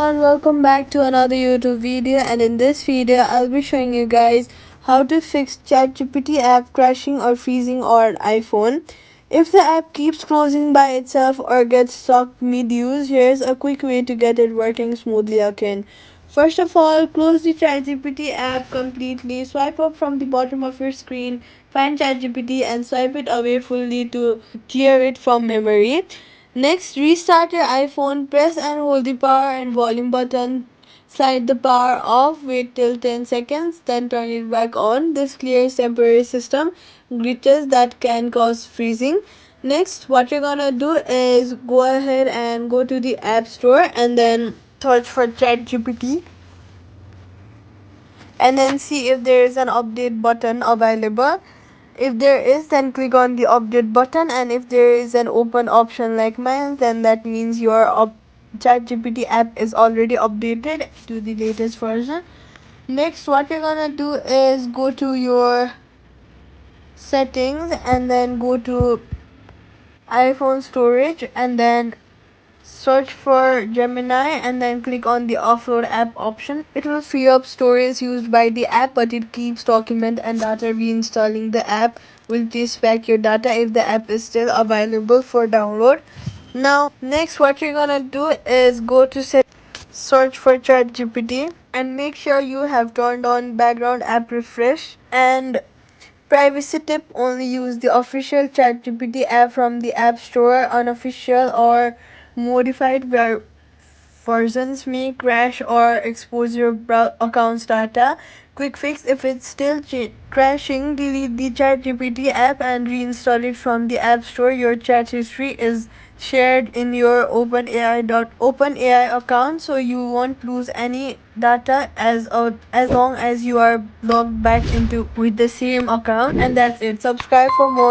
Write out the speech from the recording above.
everyone, welcome back to another YouTube video, and in this video I'll be showing you guys how to fix ChatGPT app crashing or freezing on iPhone. If the app keeps closing by itself or gets stuck mid-use, here's a quick way to get it working smoothly again. First of all, close the ChatGPT app completely. Swipe up from the bottom of your screen, find ChatGPT and swipe it away fully to clear it from memory. Next, restart your iPhone, press and hold the power and volume button. Slide the power off, wait till 10 seconds, then turn it back on. This clears temporary system glitches that can cause freezing. Next, what you're gonna do is go ahead and go to the App Store and then search for ChatGPT and then see if there is an update button available. If there is, then click on the update button, and if there is an open option like mine, then that means your ChatGPT app is already updated to the latest version. Next, what you're gonna do is go to your settings and then go to iPhone storage and then search for Gemini and then click on the offload app option. It will free up storage used by the app, but it keeps document and data. Reinstalling the app will take back your data if the app is still available for download. Now, next what you're gonna do is go to search for ChatGPT and make sure you have turned on background app refresh. And privacy tip, only use the official ChatGPT app from the App Store. Unofficial or modified versions may crash or expose your account's data. Quick fix, if it's still crashing, delete the ChatGPT app and reinstall it from the App Store. Your chat history is shared in your OpenAI account, so you won't lose any data as long as you are logged back into with the same account. And that's it. Subscribe for more